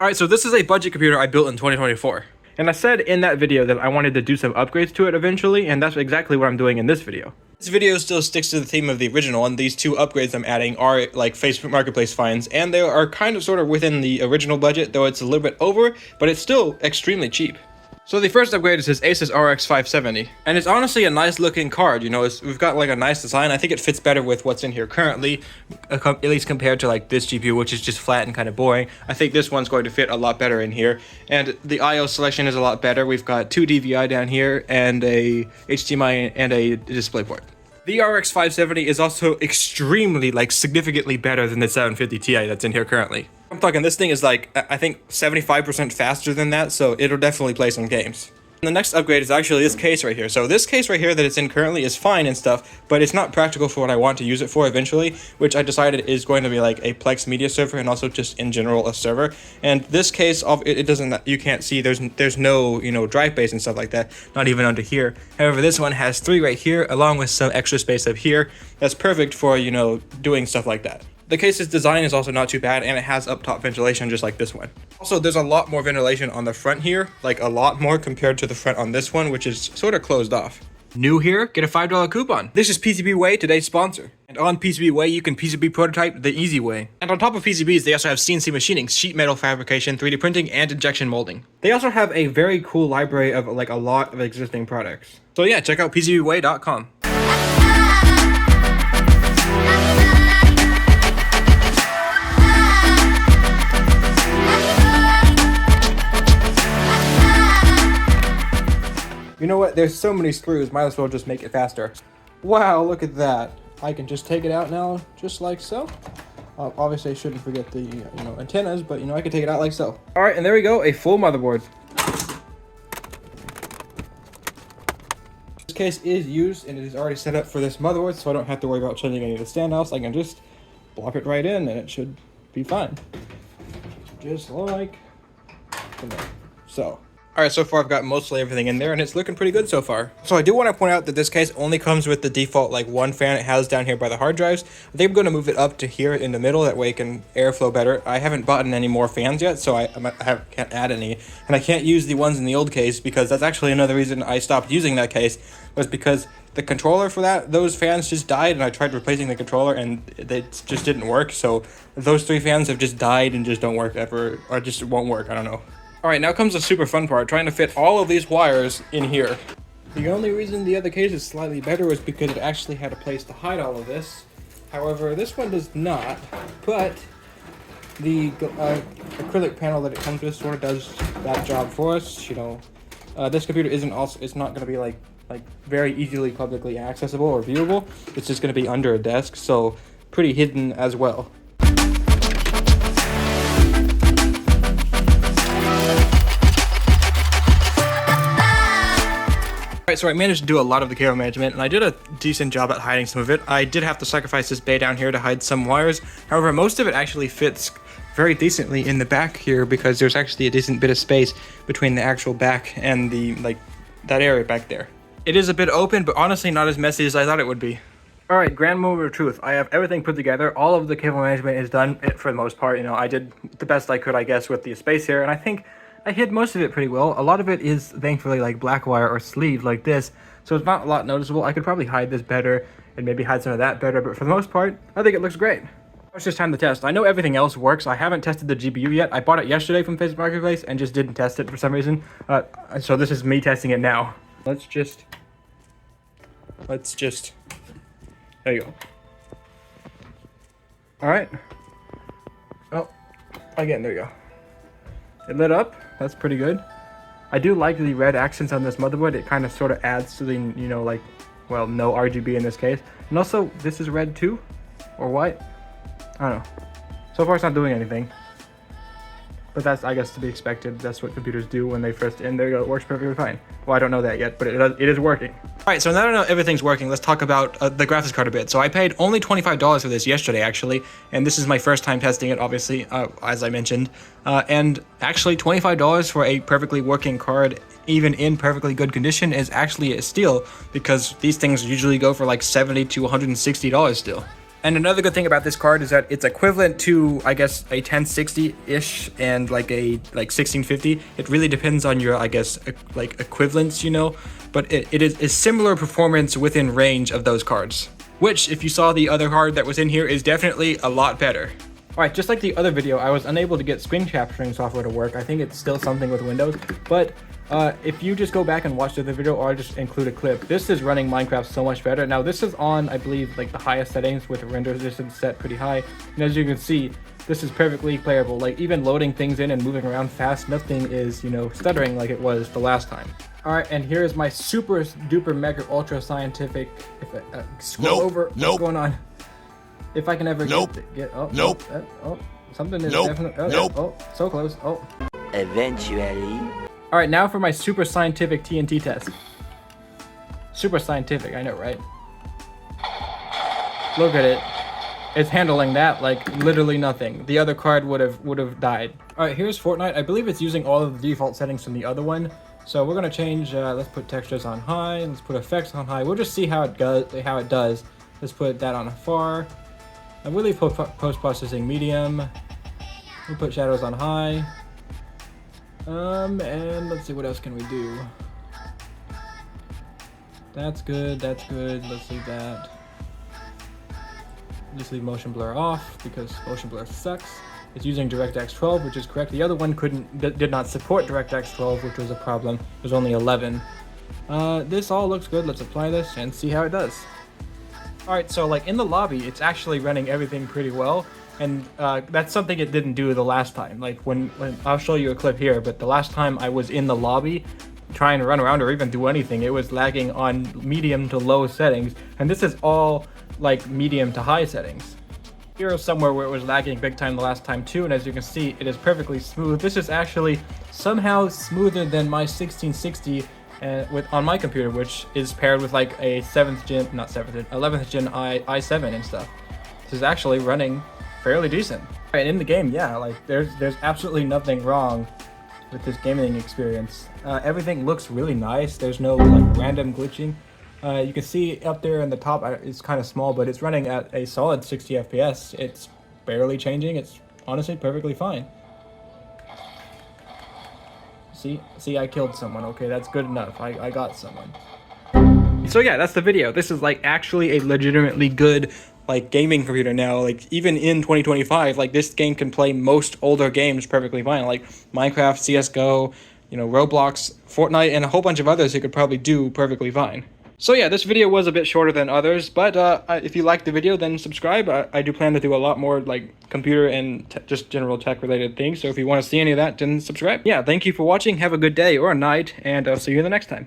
Alright, so this is a budget computer I built in 2024. And I said in that video that I wanted to do some upgrades to it eventually, and that's exactly what I'm doing in this video. This video still sticks to the theme of the original, and these two upgrades I'm adding are like Facebook Marketplace finds, and they are kind of sort of within the original budget, though it's a little bit over, but it's still extremely cheap. So the first upgrade is this Asus RX 570, and it's honestly a nice looking card. You know, we've got like a nice design. I think it fits better with what's in here currently, at least compared to like this GPU, which is just flat and kind of boring. I think this one's going to fit a lot better in here, and the I/O selection is a lot better. We've got 2 DVI down here and a HDMI and a DisplayPort. The RX 570 is also extremely, like, significantly better than the 750 Ti that's in here currently. I'm talking, this thing is like, I think 75% faster than that, so it'll definitely play some games. And the next upgrade is actually this case right here. So this case right here that it's in currently is fine and stuff, but it's not practical for what I want to use it for eventually, which I decided is going to be like a Plex media server and also just in general a server. And this case, it doesn't, you can't see, there's no, you know, drive base and stuff like that, not even under here. However, this one has 3 right here, along with some extra space up here. That's perfect for, you know, doing stuff like that. The case's design is also not too bad, and it has up-top ventilation just like this one. Also, there's a lot more ventilation on the front here, like a lot more compared to the front on this one, which is sort of closed off. New here, get a $5 coupon. This is PCBWay, today's sponsor. And on PCBWay, you can PCB prototype the easy way. And on top of PCBs, they also have CNC machining, sheet metal fabrication, 3D printing, and injection molding. They also have a very cool library of like a lot of existing products. So yeah, check out PCBWay.com. You know what? There's so many screws, might as well just make it faster. Wow, look at that. I can just take it out now, just like so. Obviously, I shouldn't forget the antennas, but I can take it out like so. All right, and there we go, a full motherboard. This case is used, and it is already set up for this motherboard, so I don't have to worry about changing any of the standoffs. I can just plop it right in, and it should be fine. Just like so. Alright, so far I've got mostly everything in there, and it's looking pretty good so far. So I do want to point out that this case only comes with the default like one fan it has down here by the hard drives. I think I'm going to move it up to here in the middle, that way it can airflow better. I haven't bought any more fans yet, so I can't add any. And I can't use the ones in the old case, because that's actually another reason I stopped using that case, was because the controller for those fans just died, and I tried replacing the controller and it just didn't work. So those 3 fans have just died and just don't work ever, or just won't work, I don't know. Alright, now comes the super fun part, trying to fit all of these wires in here. The only reason the other case is slightly better was because it actually had a place to hide all of this. However, this one does not, but the acrylic panel that it comes with sort of does that job for us. This computer it's not going to be like very easily publicly accessible or viewable. It's just going to be under a desk, so pretty hidden as well. Alright, so I managed to do a lot of the cable management, and I did a decent job at hiding some of it. I did have to sacrifice this bay down here to hide some wires. However, most of it actually fits very decently in the back here, because there's actually a decent bit of space between the actual back and the that area back there. It is a bit open, but honestly not as messy as I thought it would be. Alright, grand moment of truth. I have everything put together. All of the cable management is done for the most part. I did the best I could, I guess, with the space here, and I think I hid most of it pretty well. A lot of it is thankfully like black wire or sleeve like this, so it's not a lot noticeable. I could probably hide this better and maybe hide some of that better, but for the most part, I think it looks great. It's just time to test. I know everything else works. I haven't tested the GPU yet. I bought it yesterday from Facebook Marketplace and just didn't test it for some reason. So this is me testing it now. Let's just, there you go. All right. Oh, again, there you go. It lit up. That's pretty good. I do like the red accents on this motherboard. It kind of sort of adds to the, no RGB in this case. And also, this is red too, or white. I don't know. So far, it's not doing anything. But that's, I guess, to be expected. That's what computers do when they first, and there you go, it works perfectly fine. Well, I don't know that yet, but it is working. All right, so now that I know everything's working, let's talk about the graphics card a bit. So I paid only $25 for this yesterday, actually, and this is my first time testing it, obviously, as I mentioned. And actually, $25 for a perfectly working card, even in perfectly good condition, is actually a steal, because these things usually go for like $70 to $160 still. And another good thing about this card is that it's equivalent to, I guess, a 1060-ish and like a 1650. It really depends on your, I guess, like equivalents, you know, but it is similar performance within range of those cards, which, if you saw the other card that was in here, is definitely a lot better. Alright, just like the other video, I was unable to get screen capturing software to work. I think it's still something with Windows, but if you just go back and watch the other video, or I'll just include a clip, this is running Minecraft so much better. Now this is on, I believe, like the highest settings with the render resistance set pretty high, and as you can see, this is perfectly playable. Like even loading things in and moving around fast, nothing is, you know, stuttering like it was the last time. Alright, and here is my super duper mega ultra scientific, if I scroll over, what's going on? If I can ever get something is definitely, oh, so close, oh. Eventually. Alright, now for my super scientific TNT test. Super scientific, I know, right? Look at it. It's handling that like literally nothing. The other card would have died. Alright, here's Fortnite. I believe it's using all of the default settings from the other one. So we're gonna change, let's put textures on high, let's put effects on high. We'll just see how it does. Let's put that on far. I will leave post-processing medium. We'll put shadows on high. And let's see, what else can we do? That's good, let's leave that. Just leave motion blur off, because motion blur sucks. It's using DirectX 12, which is correct. The other one did not support DirectX 12, which was a problem. It was only 11. This all looks good. Let's apply this and see how it does. Alright, so like in the lobby, it's actually running everything pretty well, and that's something it didn't do the last time. Like when I'll show you a clip here, but the last time I was in the lobby trying to run around or even do anything, it was lagging on medium to low settings, and this is all like medium to high settings. Here is somewhere where it was lagging big time the last time too, and as you can see, it is perfectly smooth. This is actually somehow smoother than my 1660 on my computer, which is paired with like a 11th gen i7 and stuff. This is actually running fairly decent. And in the game, yeah, like there's absolutely nothing wrong with this gaming experience. Everything looks really nice. There's no like random glitching. You can see up there in the top, it's kind of small, but it's running at a solid 60 FPS. It's barely changing. It's honestly perfectly fine. See, I killed someone. Okay, that's good enough. I got someone. So yeah, that's the video. This is like actually a legitimately good like gaming computer now. Like even in 2025, like this game can play most older games perfectly fine. Like Minecraft, CS:GO, you know, Roblox, Fortnite, and a whole bunch of others it could probably do perfectly fine. So yeah, this video was a bit shorter than others, but if you liked the video, then subscribe. I do plan to do a lot more like computer and just general tech related things, so if you want to see any of that, then subscribe. Yeah, thank you for watching, have a good day or a night, and I'll see you the next time.